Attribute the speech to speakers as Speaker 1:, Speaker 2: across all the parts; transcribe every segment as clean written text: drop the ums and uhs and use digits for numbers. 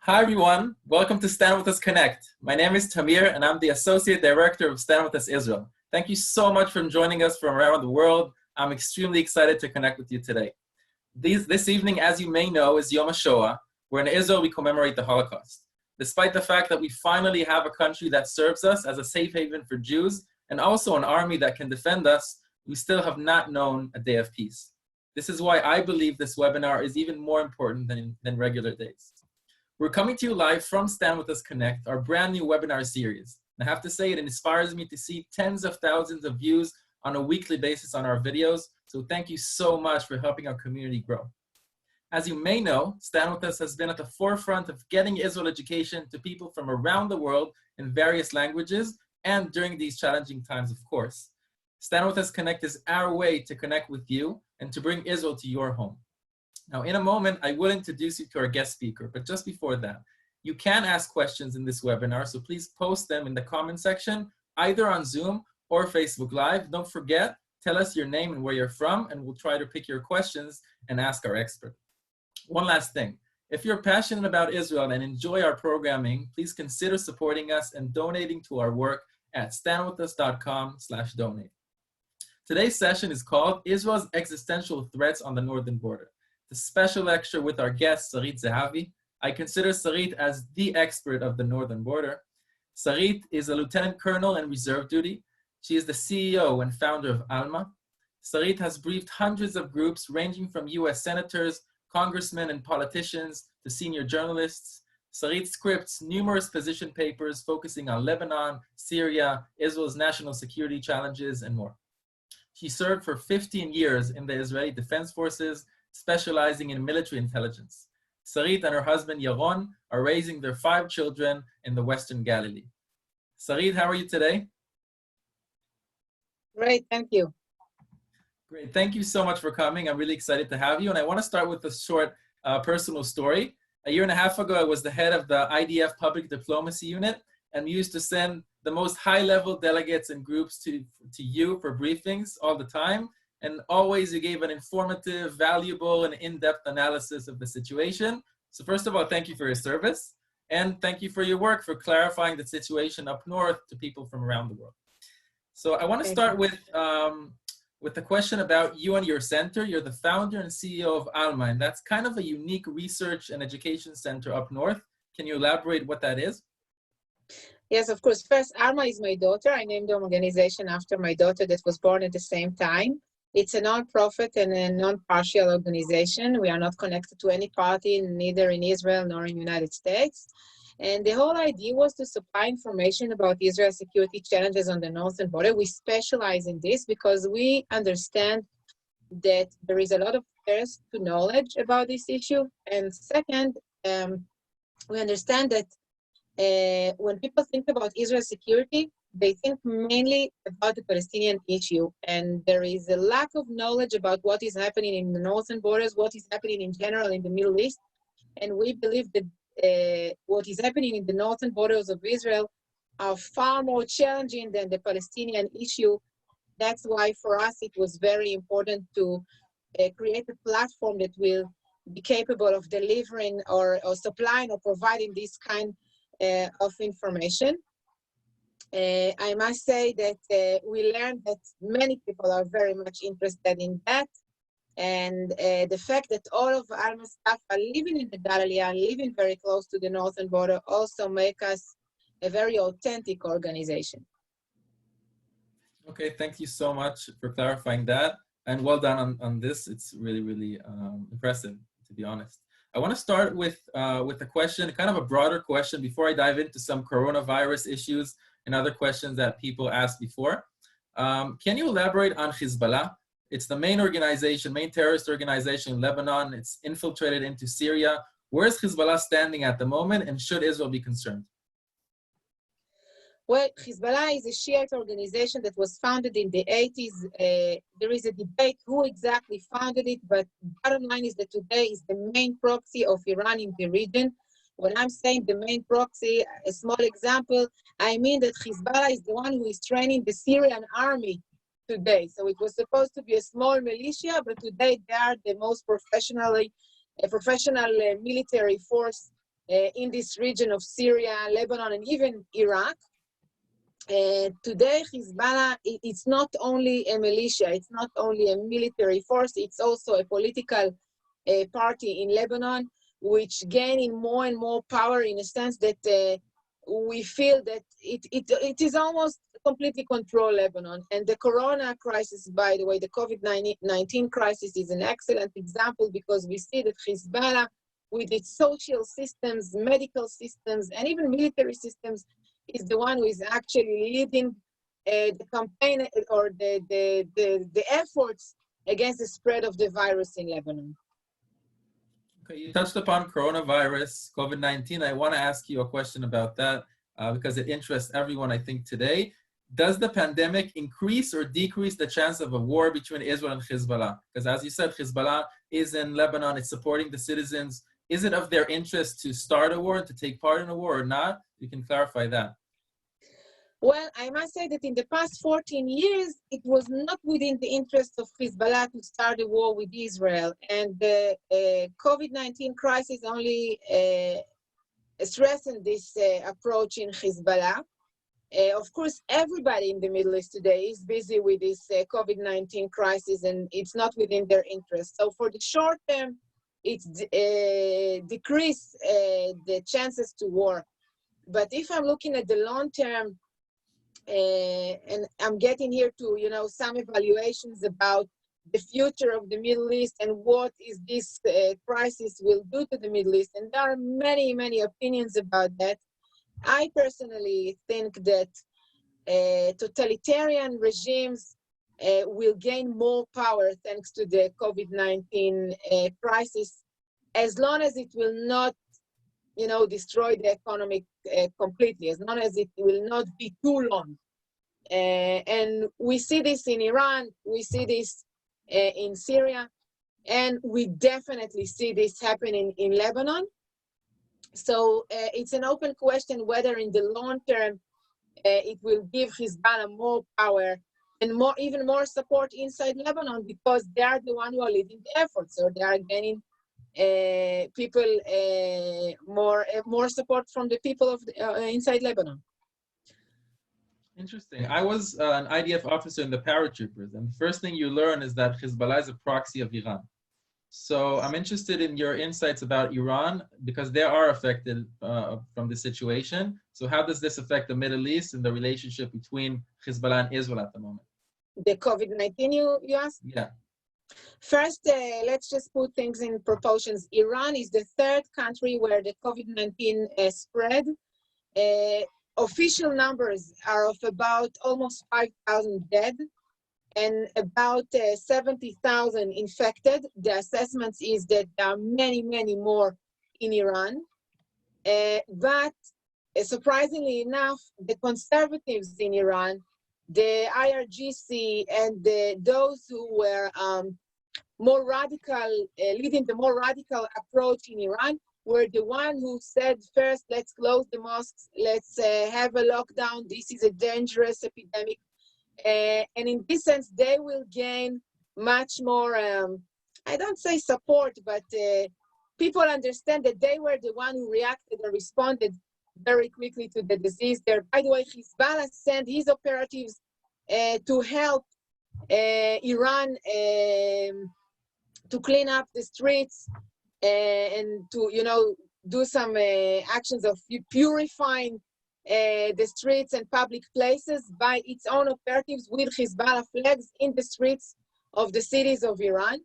Speaker 1: Hi everyone, welcome to StandWithUsConnect. My name is Tamir and I'm the Associate Director of Stand With Us Israel. Thank you so much for joining us from around the world. I'm extremely excited to connect with you today. This evening, as you may know, is Yom HaShoah, where in Israel we commemorate the Holocaust. Despite the fact that we finally have a country that serves us as a safe haven for Jews and also an army that can defend us, we still have not known a day of peace. This is why I believe this webinar is even more important than regular days. We're coming to you live from StandWithUsConnect, our brand new webinar series. And I have to say, it inspires me to see tens of thousands of views on a weekly basis on our videos. So thank you so much for helping our community grow. As you may know, Stand With Us has been at the forefront of getting Israel education to people from around the world in various languages and during these challenging times, of course. Stand With Us Connect is our way to connect with you and to bring Israel to your home. Now, in a moment, I will introduce you to our guest speaker, but just before that, you can ask questions in this webinar, so please post them in the comment section, either on Zoom or Facebook Live. Don't forget, tell us your name and where you're from, and we'll try to pick your questions and ask our expert. One last thing, if you're passionate about Israel and enjoy our programming, please consider supporting us and donating to our work at standwithus.com/donate. Today's session is called Israel's Existential Threats on the Northern Border. A special lecture with our guest, Sarit Zehavi. I consider Sarit as the expert of the Northern Border. Sarit is a lieutenant colonel in reserve duty. She is the CEO and founder of ALMA. Sarit has briefed hundreds of groups ranging from US senators, congressmen, and politicians to senior journalists. Sarit scripts numerous position papers focusing on Lebanon, Syria, Israel's national security challenges, and more. She served for 15 years in the Israeli Defense Forces, specializing in military intelligence. Sarit and her husband Yaron are raising their 5 children in the Western Galilee. Sarit, how are you today?
Speaker 2: Great, thank you.
Speaker 1: Great, thank you so much for coming. I'm really excited to have you. And I want to start with a short personal story. A year and a half ago, I was the head of the IDF Public Diplomacy Unit, and we used to send the most high-level delegates and groups to you for briefings all the time. And always you gave an informative, valuable, and in-depth analysis of the situation. So first of all, thank you for your service. And thank you for your work for clarifying the situation up north to people from around the world. So I want to start with the question about you and your center. You're the founder and CEO of ALMA, and that's kind of a unique research and education center up north. Can you elaborate what that is?
Speaker 2: Yes, of course. First, ALMA is my daughter. I named the organization after my daughter that was born at the same time. It's a non-profit and a non-partial organization. We are not connected to any party, neither in Israel nor in the United States. And the whole idea was to supply information about Israel's security challenges on the northern border. We specialize in this because we understand that there is a lot of thirst to knowledge about this issue. And second, we understand that when people think about Israel's security, they think mainly about the Palestinian issue, and there is a lack of knowledge about what is happening in the northern borders, what is happening in general in the Middle East, and we believe that what is happening in the northern borders of Israel are far more challenging than the Palestinian issue. That's why for us it was very important to create a platform that will be capable of delivering or supplying or providing this kind of information. I must say that we learned that many people are very much interested in that. And the fact that all of ALMA staff are living in the Galilee and living very close to the northern border also make us a very authentic organization.
Speaker 1: Okay, thank you so much for clarifying that. And well done on this. It's really, really impressive, to be honest. I want to start with a question, kind of a broader question, before I dive into some coronavirus issues and other questions that people asked before. Can you elaborate on Hezbollah? It's the main terrorist organization in Lebanon. It's infiltrated into Syria. Where is Hezbollah standing at the moment, and should Israel be concerned?
Speaker 2: Well, Hezbollah is a Shiite organization that was founded in the 80s. There is a debate who exactly founded it, but bottom line is that today is the main proxy of Iran in the region. When I'm saying the main proxy, a small example, I mean that Hezbollah is the one who is training the Syrian army today. So it was supposed to be a small militia, but today they are the most professional military force in this region of Syria, Lebanon, and even Iraq. Today, Hezbollah, it's not only a militia, it's not only a military force, it's also a political party in Lebanon, which gaining more and more power in a sense that we feel that it is almost completely control Lebanon. And the corona crisis, by the way, the COVID-19 crisis is an excellent example, because we see that Hezbollah, with its social systems, medical systems, and even military systems, is the one who is actually leading the campaign or the efforts against the spread of the virus in Lebanon.
Speaker 1: Okay, you touched upon coronavirus, COVID-19. I want to ask you a question about that because it interests everyone, I think, today. Does the pandemic increase or decrease the chance of a war between Israel and Hezbollah? Because as you said, Hezbollah is in Lebanon, it's supporting the citizens. Is it of their interest to start a war and to take part in a war or not? You can clarify that.
Speaker 2: Well, I must say that in the past 14 years, it was not within the interest of Hezbollah to start a war with Israel. And the COVID-19 crisis only strengthened this approach in Hezbollah. Of course, everybody in the Middle East today is busy with this COVID-19 crisis, and it's not within their interest. So for the short term, it's decreased the chances to war. But if I'm looking at the long term, and I'm getting here to, some evaluations about the future of the Middle East and what is this crisis will do to the Middle East. And there are many, many opinions about that. I personally think that totalitarian regimes will gain more power thanks to the COVID-19 crisis, as long as it will not, destroy the economy completely, as long as it will not be too long. And we see this in Iran, we see this in Syria, and we definitely see this happening in Lebanon. So it's an open question whether in the long term it will give Hezbollah more power and even more support inside Lebanon, because they are the one who are leading the efforts, so they are gaining people more support from the people of inside Lebanon.
Speaker 1: Interesting. I was an IDF officer in the paratroopers, and the first thing you learn is that Hezbollah is a proxy of Iran. So I'm interested in your insights about Iran, because they are affected from the situation. So how does this affect the Middle East and the relationship between Hezbollah and Israel at the moment?
Speaker 2: The COVID-19 you asked?
Speaker 1: Yeah.
Speaker 2: First, let's just put things in proportions. Iran is the third country where the COVID-19 spread. Official numbers are of about almost 5,000 dead and about 70,000 infected. The assessment is that there are many, many more in Iran. But surprisingly enough, the conservatives in Iran, the IRGC, and those who were more radical, leading the more radical approach in Iran, were the one who said, first, let's close the mosques, let's have a lockdown, this is a dangerous epidemic. And in this sense, they will gain much more, I don't say support, but people understand that they were the one who reacted and responded very quickly to the disease there. By the way, Hezbollah sent his operatives to help Iran to clean up the streets and to, do some actions of purifying the streets and public places by its own operatives with Hezbollah flags in the streets of the cities of Iran.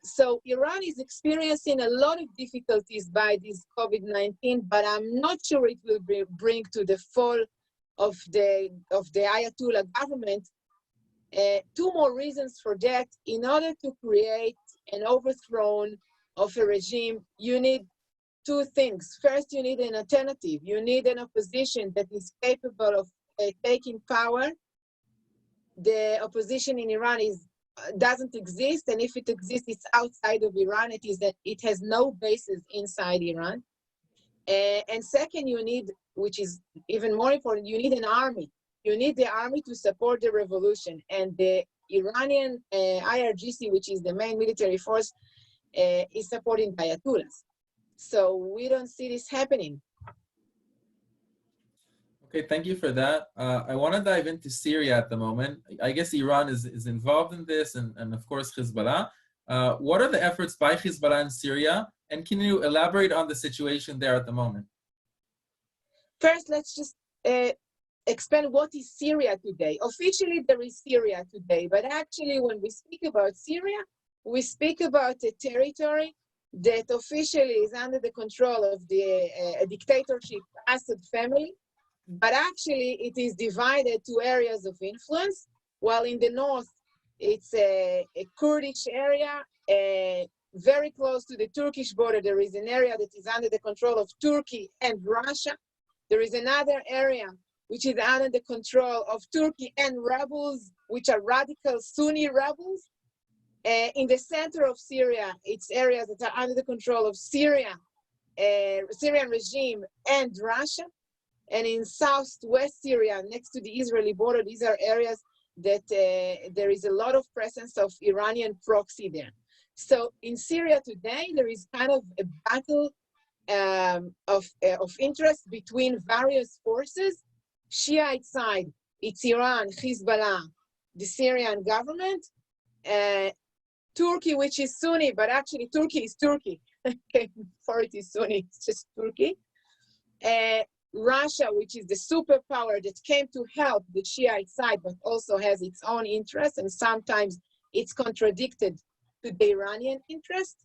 Speaker 2: So Iran is experiencing a lot of difficulties by this COVID-19, but I'm not sure it will bring to the fall of the Ayatollah government. Two more reasons for that. In order to create an overthrow of a regime, you need two things. First, you need an alternative. You need an opposition that is capable of taking power. The opposition in Iran doesn't exist, and if it exists, it's outside of Iran. It has no basis inside Iran. And second, you need, which is even more important, you need an army. You need the army to support the revolution. And the Iranian IRGC, which is the main military force, is supporting the Ayatollahs. So we don't see this happening.
Speaker 1: Okay, thank you for that. I want to dive into Syria at the moment. I guess Iran is involved in this, and of course Hezbollah. What are the efforts by Hezbollah in Syria, and can you elaborate on the situation there at the moment?
Speaker 2: First, let's just explain what is Syria today. Officially, there is Syria today, but actually, when we speak about Syria, we speak about a territory that officially is under the control of the dictatorship Assad family, but actually it is divided to areas of influence. While in the north, it's a Kurdish area, very close to the Turkish border. There is an area that is under the control of Turkey and Russia. There is another area which is under the control of Turkey and rebels, which are radical Sunni rebels. In the center of Syria, it's areas that are under the control of Syrian regime and Russia. And in southwest Syria, next to the Israeli border, these are areas that there is a lot of presence of Iranian proxy there. So in Syria today, there is kind of a battle of interest between various forces. Shiite side, it's Iran, Hezbollah, the Syrian government. Turkey, which is Sunni, but actually Turkey is Turkey. Okay, before it is Sunni, it's just Turkey. Russia, which is the superpower that came to help the Shiite side, but also has its own interests, and sometimes it's contradicted to the Iranian interest.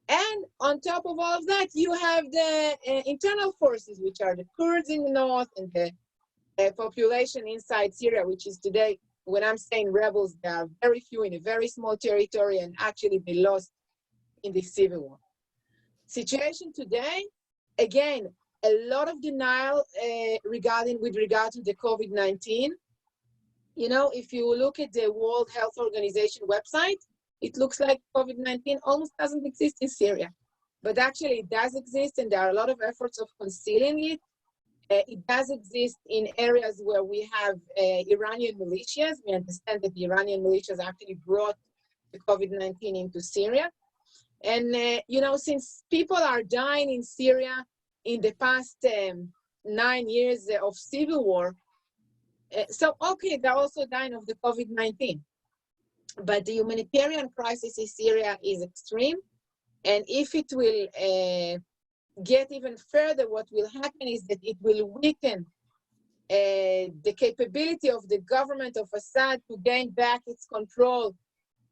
Speaker 2: And on top of all of that, you have the internal forces, which are the Kurds in the north and the population inside Syria, which is today, when I'm saying rebels, there are very few in a very small territory, and actually they lost in the civil war. Situation today, again, a lot of denial with regard to the COVID-19. You know, if you look at the World Health Organization website, it looks like COVID-19 almost doesn't exist in Syria. But actually it does exist, and there are a lot of efforts of concealing it. It does exist in areas where we have Iranian militias. We understand that the Iranian militias actually brought the COVID-19 into Syria. And, you know, since people are dying in Syria in the past 9 years of civil war, so, okay, they're also dying of the COVID-19. But the humanitarian crisis in Syria is extreme. And if it will get even further, what will happen is that it will weaken the capability of the government of Assad to gain back its control,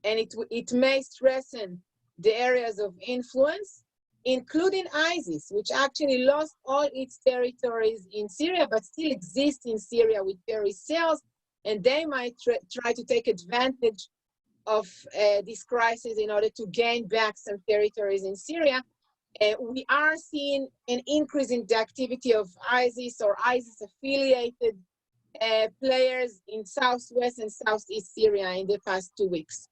Speaker 2: and it may strengthen the areas of influence, including ISIS, which actually lost all its territories in Syria, but still exists in Syria with terrorist cells, and they might try to take advantage of this crisis in order to gain back some territories in Syria. We are seeing an increase in the activity of ISIS or ISIS-affiliated players in southwest and southeast Syria in the past 2 weeks.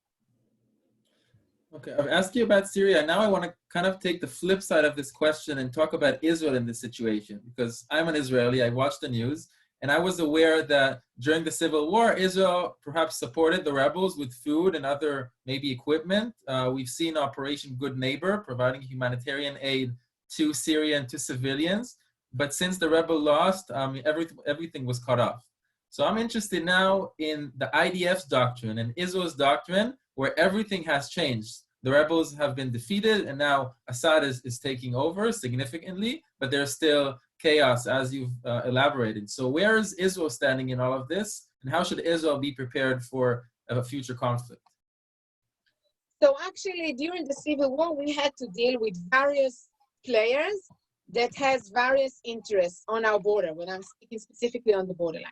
Speaker 1: Okay, I've asked you about Syria. Now I want to kind of take the flip side of this question and talk about Israel in this situation, because I'm an Israeli, I watched the news, and I was aware that during the civil war, Israel perhaps supported the rebels with food and other maybe equipment. We've seen Operation Good Neighbor providing humanitarian aid to Syria and to civilians. But since the rebel lost, everything was cut off. So I'm interested now in the IDF's doctrine and Israel's doctrine, where everything has changed. The rebels have been defeated, and now Assad is taking over significantly, but there's still chaos, as you've elaborated. So where is Israel standing in all of this, and how should Israel be prepared for a future conflict?
Speaker 2: So actually, during the civil war, we had to deal with various players that has various interests on our border, when I'm speaking specifically on the borderline.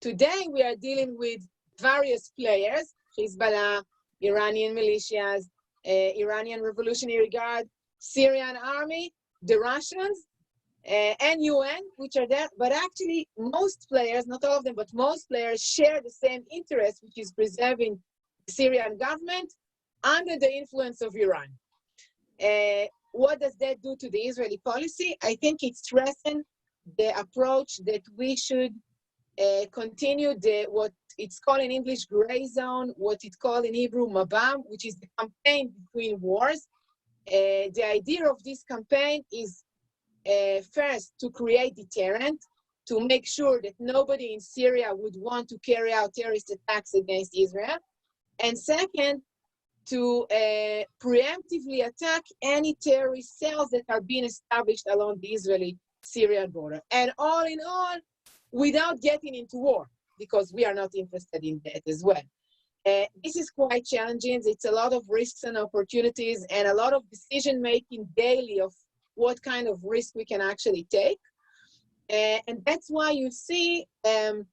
Speaker 2: Today, we are dealing with various players, Hezbollah, Iranian militias, Iranian Revolutionary Guard, Syrian army, the Russians, and UN, which are there. But actually, most players, not all of them, but most players share the same interest, which is preserving the Syrian government under the influence of Iran. What does that do to the Israeli policy? I think it strengthens the approach that we should continue what it's called in English gray zone, what it's called in Hebrew mabam, which is the campaign between wars. The idea of this campaign is first to create deterrent, to make sure that nobody in Syria would want to carry out terrorist attacks against Israel. And second, to preemptively attack any terrorist cells that are being established along the Israeli-Syrian border. And all in all, without getting into war, because we are not interested in that as well. This is quite challenging. It's a lot of risks and opportunities and a lot of decision-making daily of what kind of risk we can actually take. And that's why you see a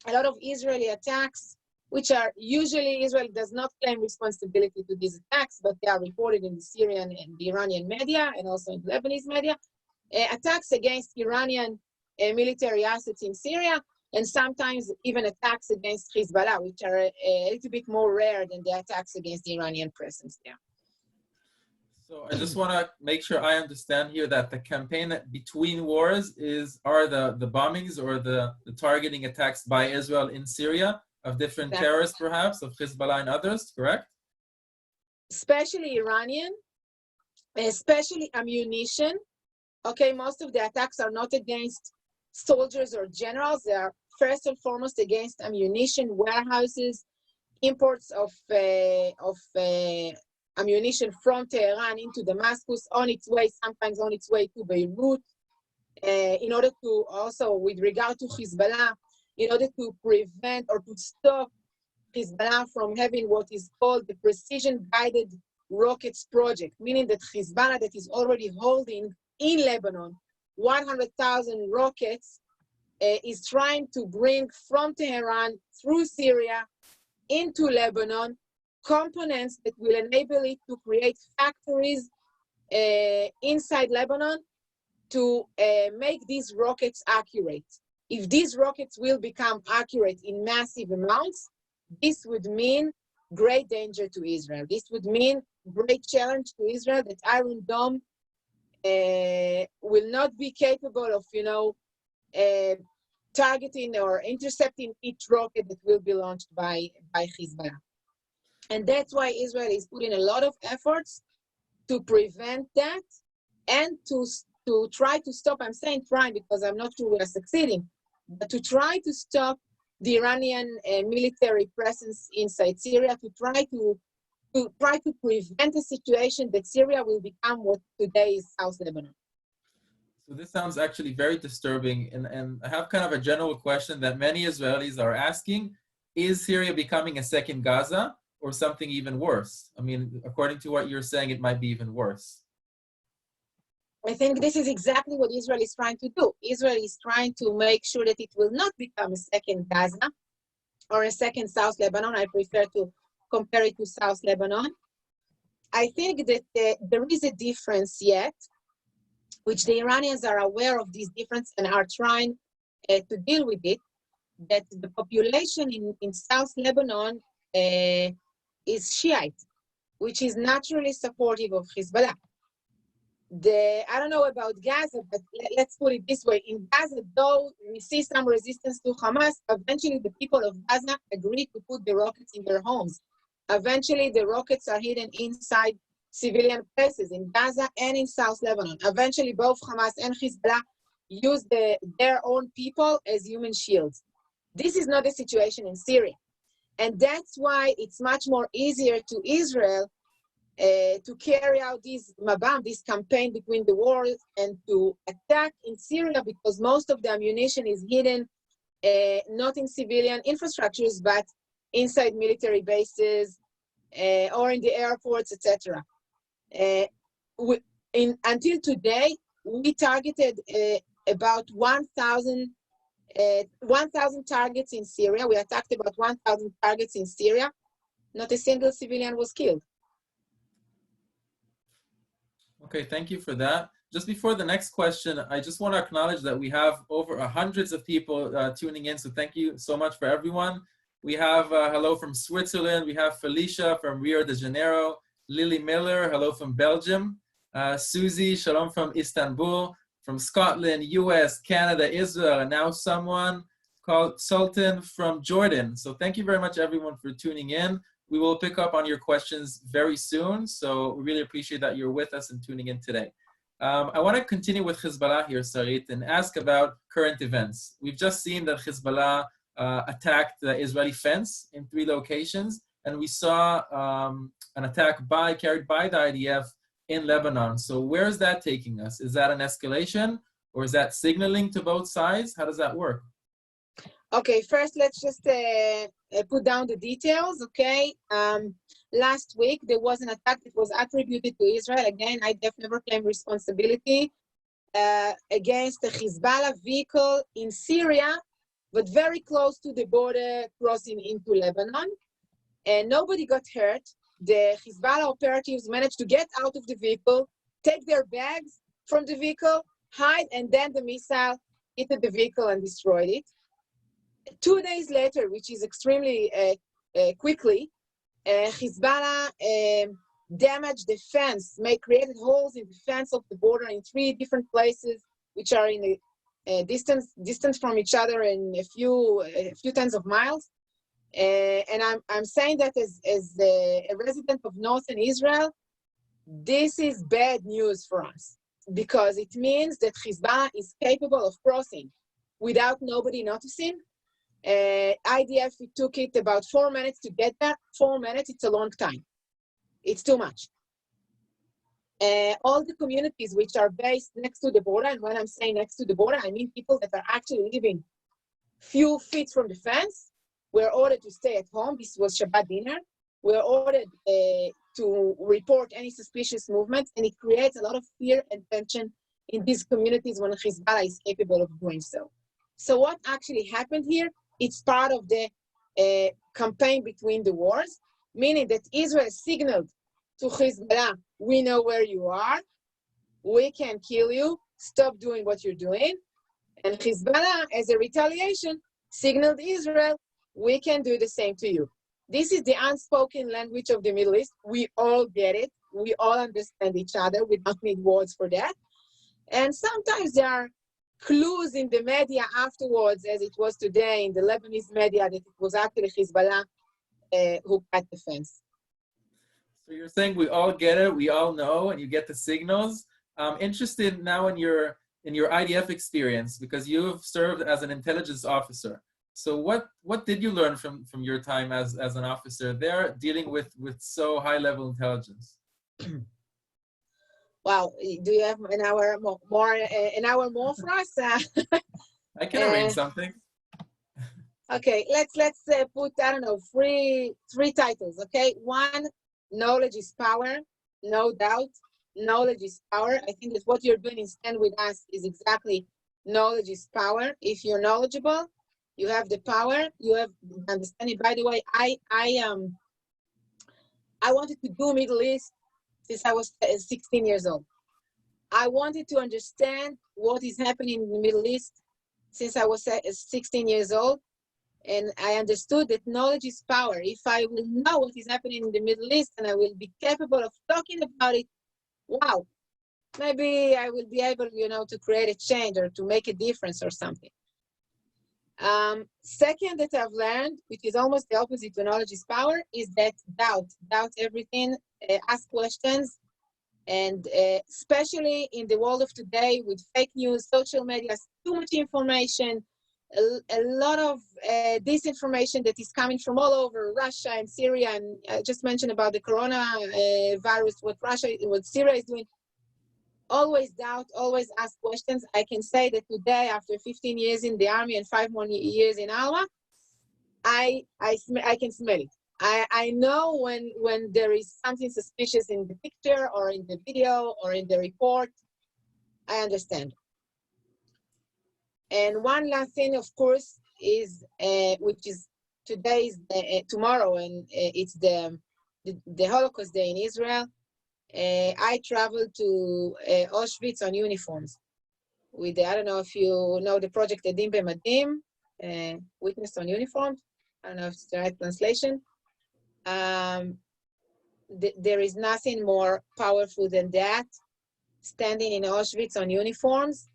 Speaker 2: lot of Israeli attacks, which are usually, Israel does not claim responsibility to these attacks, but they are reported in the Syrian and the Iranian media and also in Lebanese media, attacks against Iranian military assets in Syria, and sometimes even attacks against Hezbollah, which are a little bit more rare than the attacks against the Iranian presence there.
Speaker 1: So I just want to make sure I understand here that the campaign between wars are the bombings or the targeting attacks by Israel in Syria of different terrorists, perhaps, of Hezbollah and others, correct?
Speaker 2: Especially Iranian, especially ammunition. Okay, most of the attacks are not against soldiers or generals. They are first and foremost against ammunition, warehouses, imports of ammunition from Tehran into Damascus, on its way, sometimes on its way to Beirut, in order to also, with regard to Hezbollah, in order to prevent or to stop Hezbollah from having what is called the precision-guided rockets project, meaning that Hezbollah, that is already holding in Lebanon 100,000 rockets, is trying to bring from Tehran through Syria into Lebanon components that will enable it to create factories inside Lebanon to make these rockets accurate. If these rockets will become accurate in massive amounts, this would mean great danger to Israel. This would mean great challenge to Israel that Iron Dome will not be capable of, targeting or intercepting each rocket that will be launched by Hezbollah. And that's why Israel is putting a lot of efforts to prevent that and to try to stop. I'm saying trying because I'm not sure we are succeeding, but to try to stop the Iranian military presence inside Syria, to try to prevent a situation that Syria will become what today is South Lebanon.
Speaker 1: So this sounds actually very disturbing, and I have kind of a general question that many Israelis are asking: is Syria becoming a second Gaza or something even worse? I mean, according to what you're saying, it might be even worse.
Speaker 2: I think this is exactly what Israel is trying to do. Israel is trying to make sure that it will not become a second Gaza or a second South Lebanon. I prefer to compare it to South Lebanon. I think that there is a difference yet, which the Iranians are aware of this difference and are trying to deal with it, that the population in South Lebanon is Shiite, which is naturally supportive of Hezbollah. I don't know about Gaza, but let's put it this way. In Gaza, though we see some resistance to Hamas, eventually the people of Gaza agree to put the rockets in their homes. Eventually, the rockets are hidden inside civilian places in Gaza and in South Lebanon. Eventually, both Hamas and Hezbollah use their own people as human shields. This is not the situation in Syria. And that's why it's much more easier to Israel to carry out this campaign between the wars and to attack in Syria, because most of the ammunition is hidden not in civilian infrastructures, but inside military bases or in the airports, etc. Until today, we targeted about 1,000 targets in Syria. We attacked about 1,000 targets in Syria. Not a single civilian was killed.
Speaker 1: Okay, thank you for that. Just before the next question, I just want to acknowledge that we have over hundreds of people tuning in, so thank you so much for everyone. We have hello from Switzerland, we have Felicia from Rio de Janeiro, Lily Miller, hello from Belgium, Susie, shalom from Istanbul, from Scotland, US, Canada, Israel, and now someone called Sultan from Jordan. So thank you very much everyone for tuning in. We will pick up on your questions very soon. So we really appreciate that you're with us and tuning in today. I want to continue with Hezbollah here, Sarit, and ask about current events. We've just seen that Hezbollah attacked the Israeli fence in 3 locations, and we saw an attack carried by the IDF in Lebanon. So where is that taking us? Is that an escalation, or is that signaling to both sides? How does that work?
Speaker 2: Okay, first let's just put down the details, okay? Last week, there was an attack that was attributed to Israel. Again, IDF never claimed responsibility against the Hezbollah vehicle in Syria, but very close to the border crossing into Lebanon. And nobody got hurt. The Hezbollah operatives managed to get out of the vehicle, take their bags from the vehicle, hide, and then the missile hit the vehicle and destroyed it. 2 days later, which is extremely quickly, Hezbollah damaged the fence, created holes in the fence of the border in 3 different places, which are in a distance from each other in a few tens of miles. And I'm saying that as a resident of northern Israel, this is bad news for us, because it means that Hezbollah is capable of crossing without nobody noticing. IDF, it took it about 4 minutes to get there. 4 minutes, it's a long time. It's too much. All the communities which are based next to the border, and when I'm saying next to the border, I mean people that are actually living few feet from the fence, were ordered to stay at home. This was Shabbat dinner. Were ordered to report any suspicious movements, and it creates a lot of fear and tension in these communities when Hezbollah is capable of doing so. So what actually happened here? It's part of the campaign between the wars, meaning that Israel signaled to Hezbollah, we know where you are, we can kill you, stop doing what you're doing. And Hezbollah, as a retaliation, signaled Israel, we can do the same to you. This is the unspoken language of the Middle East. We all get it. We all understand each other. We don't need words for that. And sometimes there are clues in the media afterwards, as it was today in the Lebanese media, that it was actually Hezbollah who cut the fence.
Speaker 1: So you're saying we all get it, we all know, and you get the signals. I'm interested now in your IDF experience, because you've served as an intelligence officer. So what did you learn from your time as an officer there, dealing with so high-level intelligence?
Speaker 2: Wow, do you have an hour more for us?
Speaker 1: I can arrange something.
Speaker 2: Okay, let's put, I don't know, three titles. Okay, 1, knowledge is power, no doubt. Knowledge is power. I think that what you're doing in Stand With Us is exactly knowledge is power. If you're knowledgeable, you have the power. You have understanding. By the way, I wanted to do Middle East since I was 16 years old. I wanted to understand what is happening in the Middle East since I was 16 years old. And I understood that knowledge is power. If I will know what is happening in the Middle East and I will be capable of talking about it, wow, maybe I will be able, to create a change or to make a difference or something. Second that I've learned, which is almost the opposite to knowledge is power, is that doubt everything, ask questions. And especially in the world of today with fake news, social media, too much information, a lot of disinformation that is coming from all over Russia and Syria. And I just mentioned about the coronavirus, what Syria is doing. Always doubt, always ask questions. I can say that today, after 15 years in the army and 5 more years in ALMA, I can smell it. I know when there is something suspicious in the picture or in the video or in the report. I understand. And one last thing, of course, is which is tomorrow, and it's the Holocaust Day in Israel. I traveled to Auschwitz on uniforms with I don't know if you know the project Edim B'Madim, Witness on Uniforms. I don't know if it's the right translation. There is nothing more powerful than that. Standing in Auschwitz on uniforms,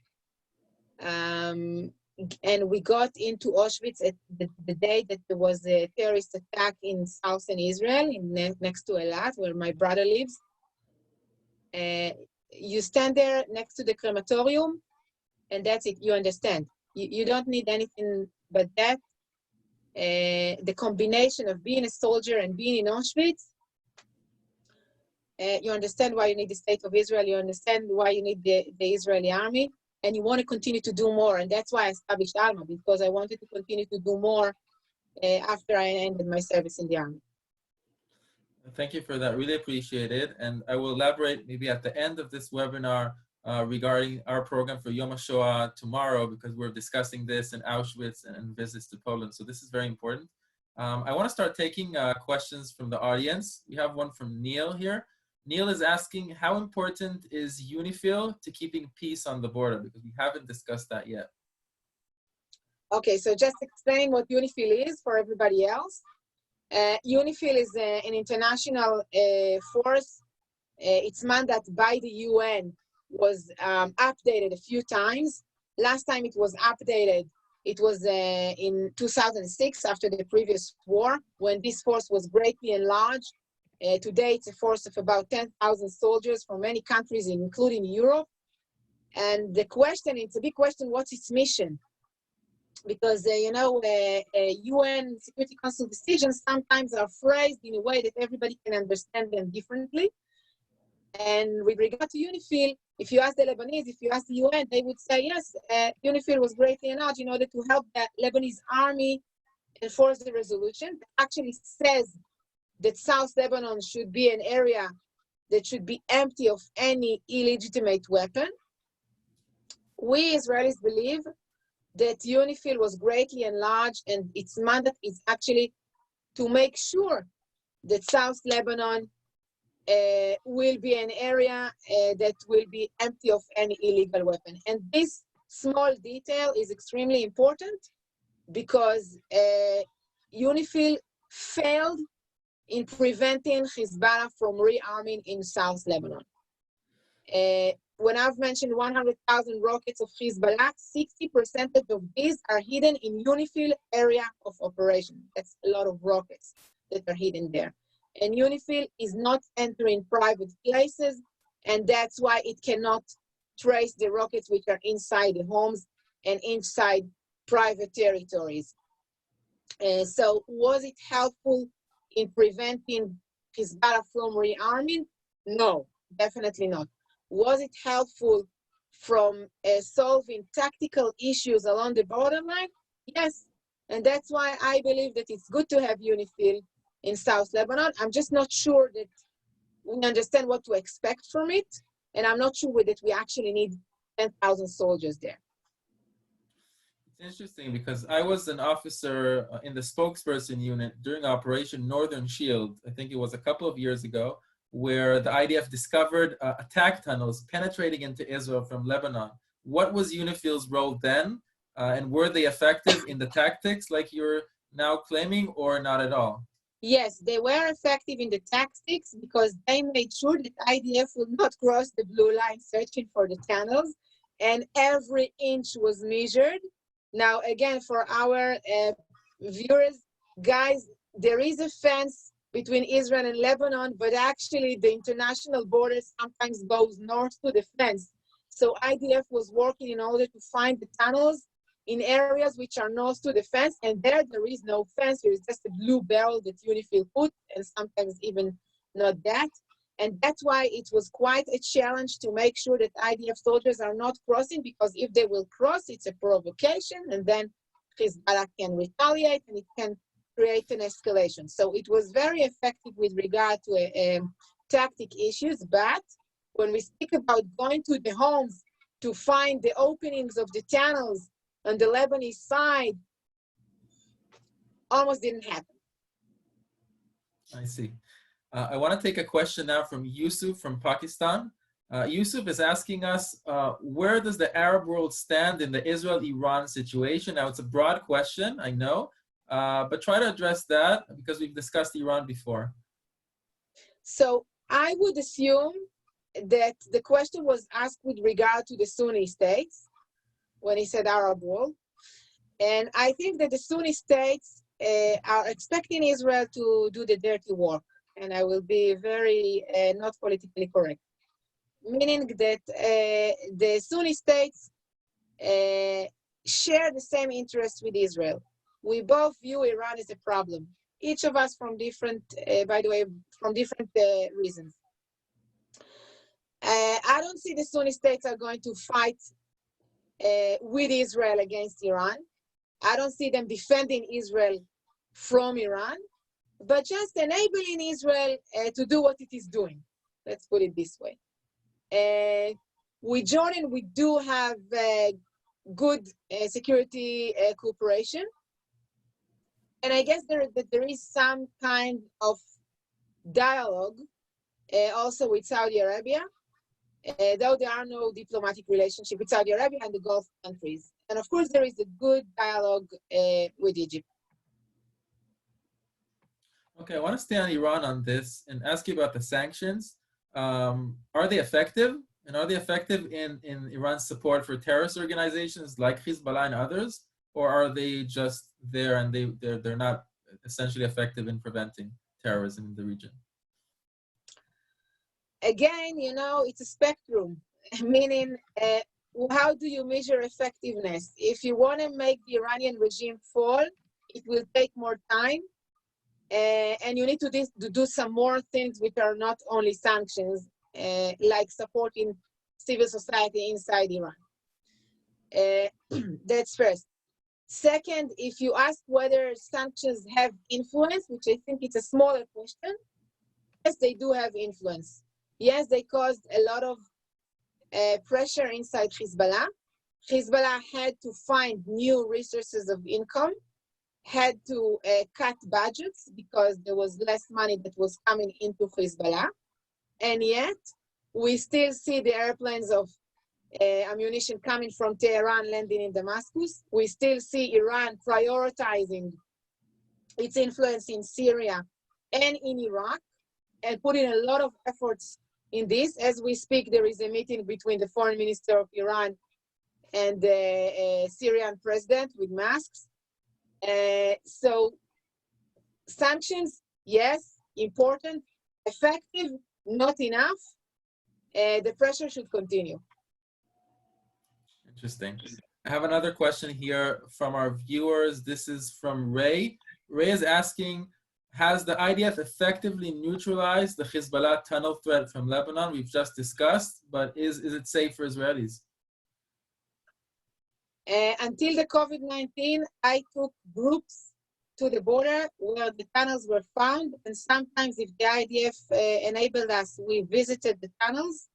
Speaker 2: and we got into Auschwitz at the day that there was a terrorist attack in southern Israel, next to Eilat, where my brother lives. You stand there next to the crematorium, and that's it. You understand. You don't need anything but that. The combination of being a soldier and being in Auschwitz, you understand why you need the state of Israel. You understand why you need the Israeli army. And you want to continue to do more. And that's why I established ALMA, because I wanted to continue to do more after I ended my service in the army.
Speaker 1: Thank you for that. Really appreciate it. And I will elaborate maybe at the end of this webinar regarding our program for Yom HaShoah tomorrow, because we're discussing this in Auschwitz and visits to Poland. So this is very important. I want to start taking questions from the audience. We have one from Neil here. Neil is asking, how important is UNIFIL to keeping peace on the border? Because we haven't discussed that yet.
Speaker 2: Okay, so just explain what UNIFIL is for everybody else. UNIFIL is an international force. Its mandate by the UN was updated a few times. Last time it was updated, it was in 2006 after the previous war, when this force was greatly enlarged. Today, it's a force of about 10,000 soldiers from many countries, including Europe. And the question, it's a big question, what's its mission? Because, UN Security Council decisions sometimes are phrased in a way that everybody can understand them differently. And with regard to UNIFIL, if you ask the Lebanese, if you ask the UN, they would say, yes, UNIFIL was greatly enlarged in order to help the Lebanese army enforce the resolution. It actually says that South Lebanon should be an area that should be empty of any illegitimate weapon. We Israelis believe that UNIFIL was greatly enlarged, and its mandate is actually to make sure that South Lebanon will be an area that will be empty of any illegal weapon. And this small detail is extremely important because UNIFIL failed in preventing Hezbollah from rearming in South Lebanon. When I've mentioned 100,000 rockets of Hezbollah, 60% of these are hidden in UNIFIL area of operation. That's a lot of rockets that are hidden there. And UNIFIL is not entering private places, and that's why it cannot trace the rockets which are inside the homes and inside private territories. So was it helpful in preventing Hezbollah from rearming? No, definitely not. Was it helpful from solving tactical issues along the borderline? Yes, and that's why I believe that it's good to have UNIFIL in South Lebanon. I'm just not sure that we understand what to expect from it, and I'm not sure that we actually need 10,000 soldiers there.
Speaker 1: It's interesting because I was an officer in the spokesperson unit during Operation Northern Shield. I think it was a couple of years ago, where the IDF discovered attack tunnels penetrating into Israel from Lebanon. What was UNIFIL's role then? And were they effective in the tactics like you're now claiming, or not at all?
Speaker 2: Yes, they were effective in the tactics because they made sure that IDF would not cross the blue line searching for the tunnels, and every inch was measured. Now, again, for our viewers, guys, there is a fence between Israel and Lebanon, but actually the international border sometimes goes north to the fence. So IDF was working in order to find the tunnels in areas which are north to the fence, and there is no fence. There is just a blue barrel that UNIFIL put, and sometimes even not that. And that's why it was quite a challenge to make sure that IDF soldiers are not crossing, because if they will cross, it's a provocation, and then Hezbollah can retaliate, and it can create an escalation. So it was very effective with regard to tactic issues, but when we speak about going to the homes to find the openings of the tunnels on the Lebanese side, almost didn't happen.
Speaker 1: I see. I want to take a question now from Yusuf from Pakistan. Yusuf is asking us, where does the Arab world stand in the Israel-Iran situation? Now, it's a broad question, I know, but try to address that because we've discussed Iran before.
Speaker 2: So I would assume that the question was asked with regard to the Sunni states when he said Arab world. And I think that the Sunni states are expecting Israel to do the dirty work. And I will be very not politically correct, meaning that the Sunni states share the same interest with Israel. We both view Iran as a problem, each of us from different, by the way, from different reasons. I don't see the Sunni states are going to fight with Israel against Iran. I don't see them defending Israel from Iran, but just enabling Israel to do what it is doing. Let's put it this way. With Jordan, we do have good security cooperation. And I guess there is some kind of dialogue also with Saudi Arabia, though there are no diplomatic relationship with Saudi Arabia and the Gulf countries. And of course, there is a good dialogue with Egypt.
Speaker 1: Okay, I want to stay on Iran on this and ask you about the sanctions. Are they effective? And are they effective in Iran's support for terrorist organizations like Hezbollah and others? Or are they just there and they're not essentially effective in preventing terrorism in the region?
Speaker 2: Again, you know, it's a spectrum, meaning how do you measure effectiveness? If you want to make the Iranian regime fall, it will take more time. And you need to do some more things which are not only sanctions, like supporting civil society inside Iran. That's first. Second, if you ask whether sanctions have influence, which I think it's a smaller question, yes, they do have influence. Yes, they caused a lot of pressure inside Hezbollah. Hezbollah had to find new resources of income, had to cut budgets because there was less money that was coming into Hezbollah. And yet, we still see the airplanes of ammunition coming from Tehran landing in Damascus. We still see Iran prioritizing its influence in Syria and in Iraq and putting a lot of efforts in this. As we speak, there is a meeting between the foreign minister of Iran and the Syrian president with masks. So sanctions, yes, important, effective, not enough. The pressure should continue.
Speaker 1: Interesting. I have another question here from our viewers. This is from Ray. Ray is asking, has the IDF effectively neutralized the Hezbollah tunnel threat from Lebanon? We've just discussed, but is it safe for Israelis?
Speaker 2: Until the COVID-19, I took groups to the border where the tunnels were found. And sometimes if the IDF enabled us, we visited the tunnels.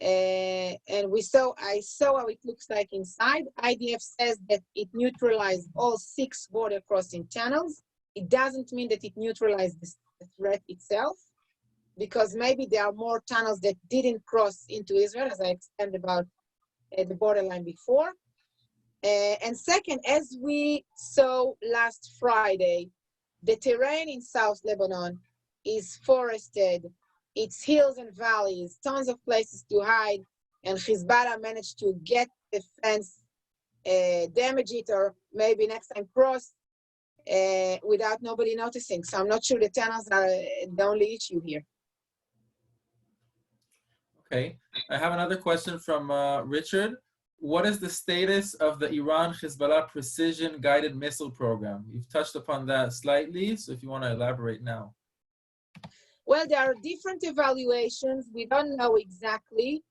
Speaker 2: And I saw how it looks like inside. IDF says that it neutralized all 6 border crossing channels. It doesn't mean that it neutralized the threat itself, because maybe there are more tunnels that didn't cross into Israel, as I explained about the borderline before. And second, as we saw last Friday, the terrain in South Lebanon is forested. It's hills and valleys, tons of places to hide, and Hezbollah managed to get the fence, damage it, or maybe next time cross without nobody noticing. So I'm not sure the tunnels are the only issue here.
Speaker 1: Okay, I have another question from Richard. What is the status of the Iran-Hezbollah precision-guided missile program? You've touched upon that slightly, so if you want to elaborate now.
Speaker 2: Well, there are different evaluations. We don't know exactly.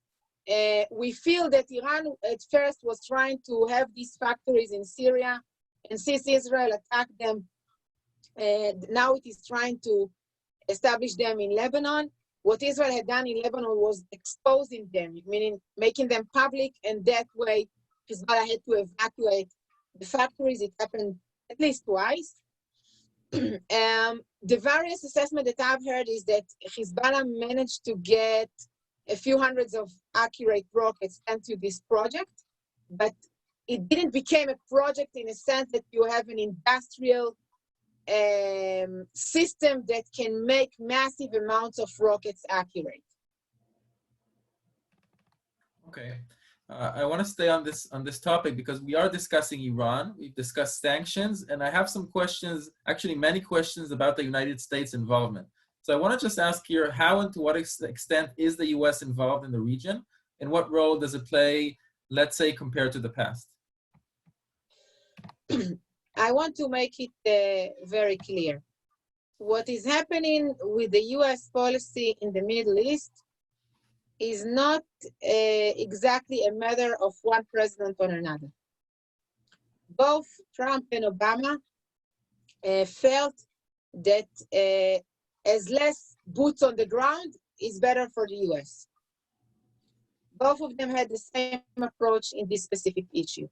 Speaker 2: We feel that Iran at first was trying to have these factories in Syria, and since Israel attacked them, now it is trying to establish them in Lebanon. What Israel had done in Lebanon was exposing them, meaning making them public, and that way Hezbollah had to evacuate the factories. It happened at least twice. The various assessment that I've heard is that Hezbollah managed to get a few hundreds of accurate rockets into this project, but it didn't become a project in a sense that you have an industrial system that can make massive amounts of rockets accurate.
Speaker 1: Okay. I want to stay on this topic because we are discussing Iran. We've discussed sanctions, and I have some questions, actually many questions about the United States involvement. So I want to just ask here, how and to what extent is the US involved in the region, and what role does it play, let's say, compared to the past?
Speaker 2: I want to make it very clear. What is happening with the US policy in the Middle East is not exactly a matter of one president or another. Both Trump and Obama felt that as less boots on the ground is better for the US. Both of them had the same approach in this specific issue.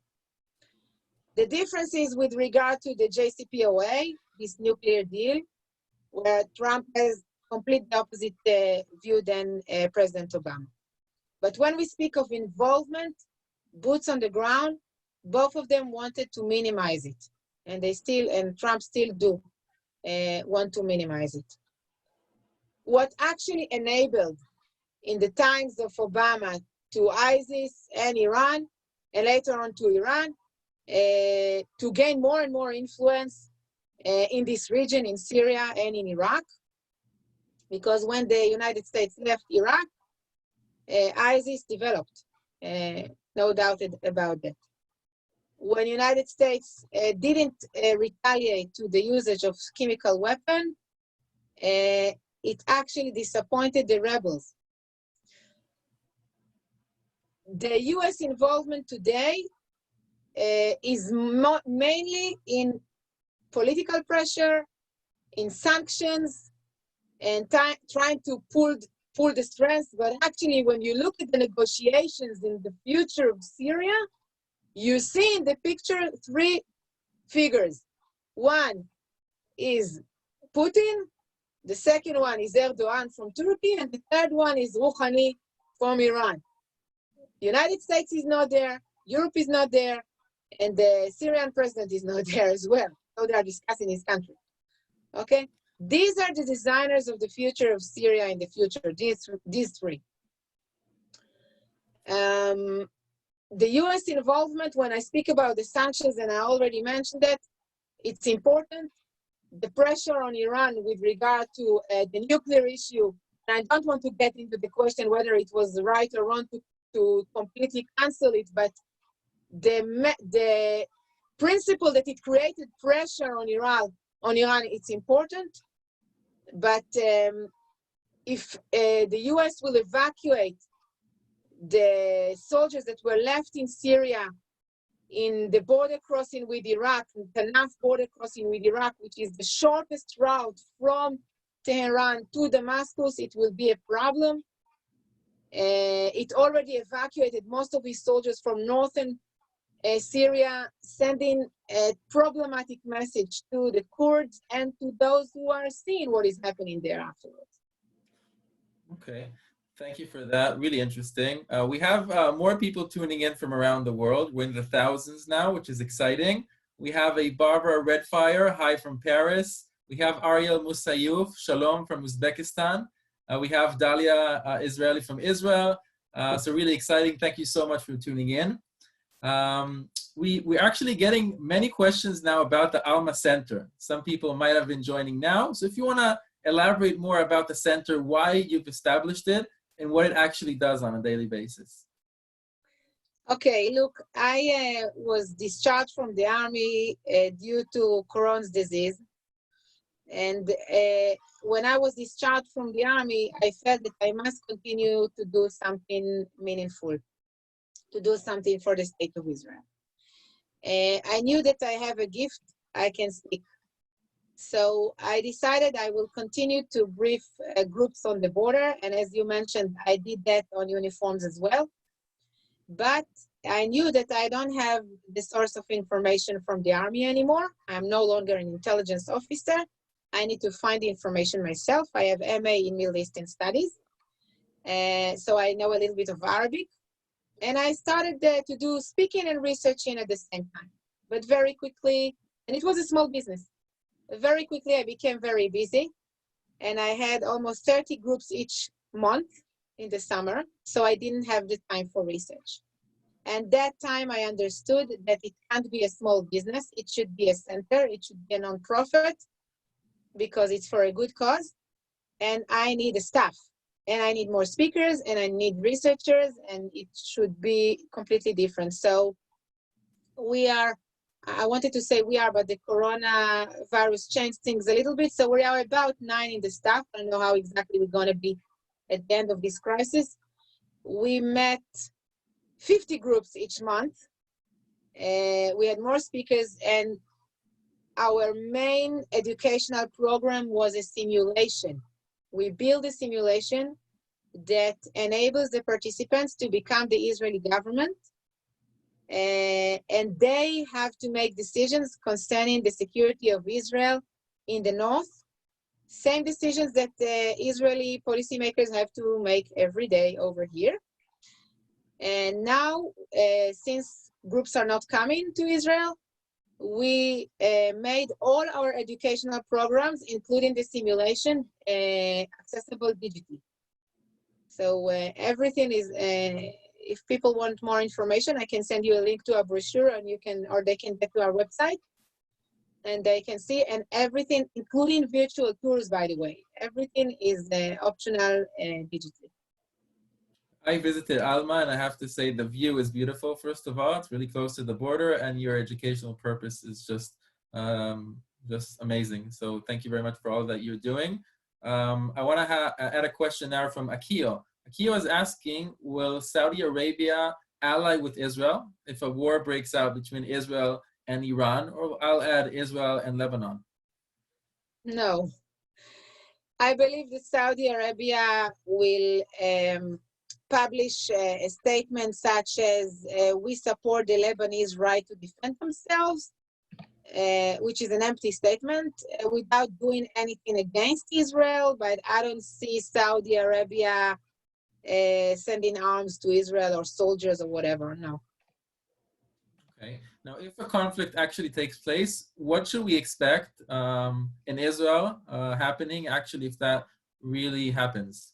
Speaker 2: The difference is with regard to the JCPOA, this nuclear deal, where Trump has completely opposite view than President Obama. But when we speak of involvement, boots on the ground, both of them wanted to minimize it. And Trump still do want to minimize it. What actually enabled in the times of Obama to ISIS and Iran, and later on to Iran, to gain more and more influence in this region, in Syria and in Iraq, because when the United States left Iraq, ISIS developed, no doubt about that. When the United States didn't retaliate to the usage of chemical weapon, it actually disappointed the rebels. The US involvement today is mainly in political pressure, in sanctions, and trying to pull the strength. But actually, when you look at the negotiations in the future of Syria, you see in the picture three figures. One is Putin, the second one is Erdogan from Turkey, and the third one is Rouhani from Iran. The United States is not there, Europe is not there, and the Syrian president is not there as well. So they are discussing his country. Okay? These are the designers of the future of Syria in the future, these three. The US involvement, when I speak about the sanctions, and I already mentioned that, it's important. The pressure on Iran with regard to the nuclear issue, and I don't want to get into the question whether it was right or wrong to completely cancel it, but the principle that it created pressure on Iran, it's important. But if the US will evacuate the soldiers that were left in Syria in the border crossing with Iraq, the Tanaf border crossing with Iraq, which is the shortest route from Tehran to Damascus, it will be a problem. It already evacuated most of its soldiers from northern Syria, sending a problematic message to the Kurds and to those who are seeing what is happening there afterwards.
Speaker 1: Okay, thank you for that. Really interesting. We have more people tuning in from around the world. We're in the thousands now, which is exciting. We have a Barbara Redfire, hi from Paris. We have Ariel Musayouf, shalom from Uzbekistan. We have Dalia Israeli from Israel. So really exciting. Thank you so much for tuning in. We're actually getting many questions now about the ALMA Center. Some people might have been joining now. So if you want to elaborate more about the center, why you've established it, and what it actually does on a daily basis.
Speaker 2: Okay, look, I was discharged from the army due to Crohn's disease. And when I was discharged from the army, I felt that I must continue to do something meaningful, to do something for the state of Israel. I knew that I have a gift, I can speak. So I decided I will continue to brief groups on the border. And as you mentioned, I did that on uniforms as well. But I knew that I don't have the source of information from the army anymore. I'm no longer an intelligence officer. I need to find the information myself. I have MA in Middle Eastern Studies. So I know a little bit of Arabic. And I started to do speaking and researching at the same time. But very quickly, and it was a small business. Very quickly, I became very busy. And I had almost 30 groups each month in the summer. So I didn't have the time for research. And that time I understood that it can't be a small business. It should be a center. It should be a nonprofit because it's for a good cause. And I need a staff, and I need more speakers, and I need researchers, and it should be completely different. So I wanted to say we are, but the coronavirus changed things a little bit. So we are about 9 in the staff. I don't know how exactly we're going to be at the end of this crisis. We met 50 groups each month. We had more speakers, and our main educational program was a simulation. We built a simulation that enables the participants to become the Israeli government, and they have to make decisions concerning the security of Israel in the north. Same decisions that Israeli policymakers have to make every day over here. And now, since groups are not coming to Israel, we made all our educational programs, including the simulation, accessible digitally. So everything is, if people want more information, I can send you a link to our brochure, and or they can get to our website, and they can see, and everything, including virtual tours, by the way, everything is optional digitally.
Speaker 1: I visited ALMA, and I have to say the view is beautiful. First of all, it's really close to the border, and your educational purpose is just amazing. So thank you very much for all that you're doing. I want to add a question now from Akio. Akio is asking, will Saudi Arabia ally with Israel if a war breaks out between Israel and Iran, or I'll add Israel and Lebanon?
Speaker 2: No. I believe that Saudi Arabia will publish a statement such as we support the Lebanese right to defend themselves, which is an empty statement, without doing anything against Israel. But I don't see Saudi Arabia sending arms to Israel or soldiers or whatever, no.
Speaker 1: Okay. Now, if a conflict actually takes place, what should we expect in Israel happening, actually, if that really happens?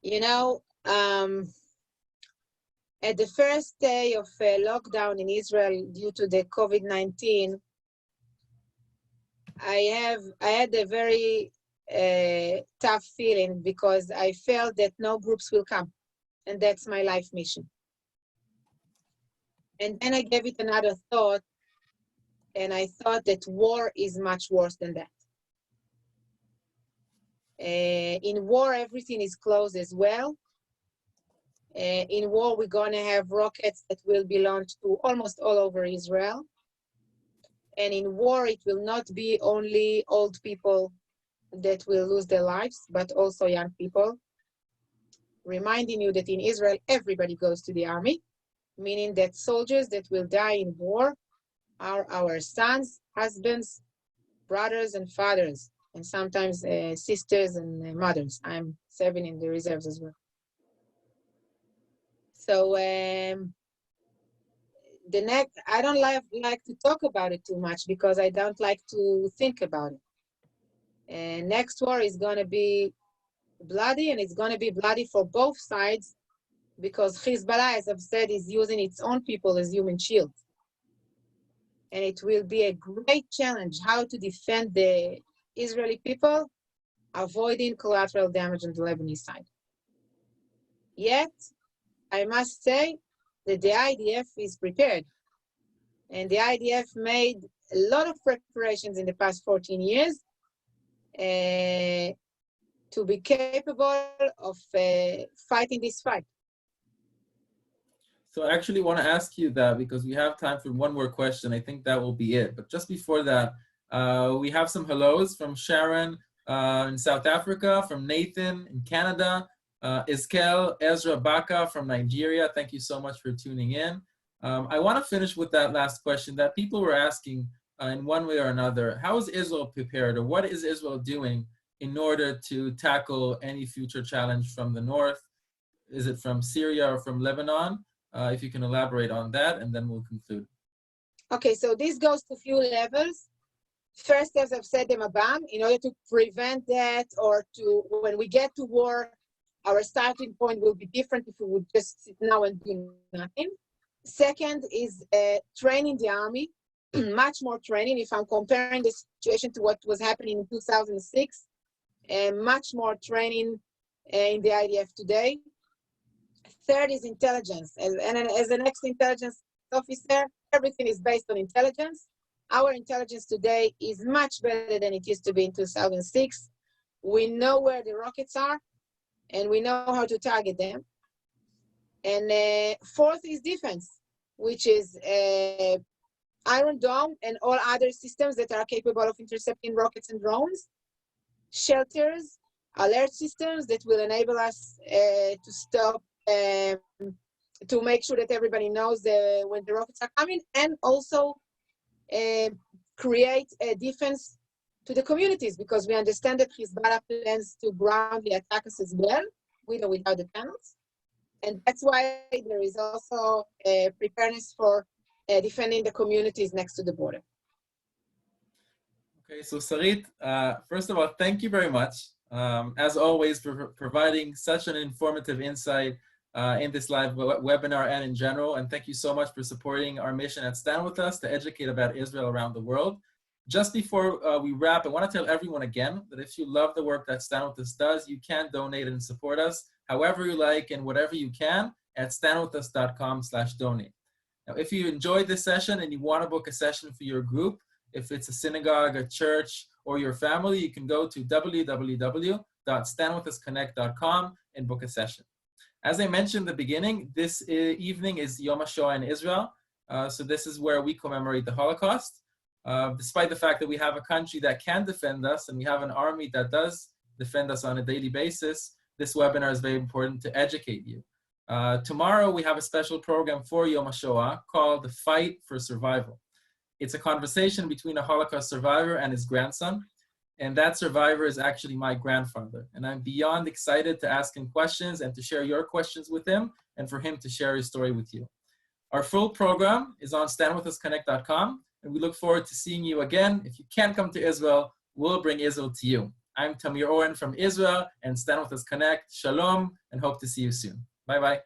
Speaker 2: You know, at the first day of lockdown in Israel due to the COVID-19, I had a very tough feeling because I felt that no groups will come, and that's my life mission. And then I gave it another thought, and I thought that war is much worse than that. In war, everything is closed as well. In war, we're going to have rockets that will be launched to almost all over Israel. And in war, it will not be only old people that will lose their lives, but also young people. Reminding you that in Israel, everybody goes to the army, meaning that soldiers that will die in war are our sons, husbands, brothers, and fathers, and sometimes sisters and mothers. I'm serving in the reserves as well. So I don't like to talk about it too much because I don't like to think about it. And next war is going to be bloody, and it's going to be bloody for both sides because Hezbollah, as I've said, is using its own people as human shields. And it will be a great challenge how to defend the Israeli people, avoiding collateral damage on the Lebanese side. Yet, I must say that the IDF is prepared. And the IDF made a lot of preparations in the past 14 years to be capable of fighting this fight.
Speaker 1: So I actually want to ask you that because we have time for one more question. I think that will be it. But just before that, we have some hellos from Sharon in South Africa, from Nathan in Canada, Iskel Ezra Baka from Nigeria. Thank you so much for tuning in. I want to finish with that last question that people were asking in one way or another. How is Israel prepared, or what is Israel doing in order to tackle any future challenge from the north? Is it from Syria or from Lebanon? If you can elaborate on that, and then we'll conclude.
Speaker 2: Okay, so this goes to few levels. First, as I've said, the Mabam, in order to prevent that, or to, when we get to war, our starting point will be different if we would just sit now and do nothing. Second is training the army, much more training. If I'm comparing the situation to what was happening in 2006, much more training in the IDF today. Third is intelligence. And as an ex-intelligence officer, everything is based on intelligence. Our intelligence today is much better than it used to be in 2006. We know where the rockets are, and we know how to target them. And fourth is defense, which is Iron Dome and all other systems that are capable of intercepting rockets and drones, shelters, alert systems that will enable us to stop, to make sure that everybody knows when the rockets are coming, and also create a defense to the communities, because we understand that Hezbollah plans to groundly attack us as well, with or without the tunnels. And that's why there is also preparedness for defending the communities next to the border.
Speaker 1: Okay, so Sarit, first of all, thank you very much, as always, for providing such an informative insight in this live webinar and in general. And thank you so much for supporting our mission at Stand With Us to educate about Israel around the world. Just before we wrap, I want to tell everyone again that if you love the work that Stand With Us does, you can donate and support us however you like and whatever you can at standwithus.com/donate. Now, if you enjoyed this session and you want to book a session for your group, if it's a synagogue, a church, or your family, you can go to www.standwithusconnect.com and book a session. As I mentioned in the beginning, this evening is Yom HaShoah in Israel. So this is where we commemorate the Holocaust. Despite the fact that we have a country that can defend us and we have an army that does defend us on a daily basis, this webinar is very important to educate you. Tomorrow we have a special program for Yom HaShoah called The Fight for Survival. It's a conversation between a Holocaust survivor and his grandson. And that survivor is actually my grandfather. And I'm beyond excited to ask him questions and to share your questions with him and for him to share his story with you. Our full program is on StandWithUsConnect.com. And we look forward to seeing you again. If you can't come to Israel, we'll bring Israel to you. I'm Tamir Oren from Israel and Stand With Us Connect. Shalom, and hope to see you soon. Bye-bye.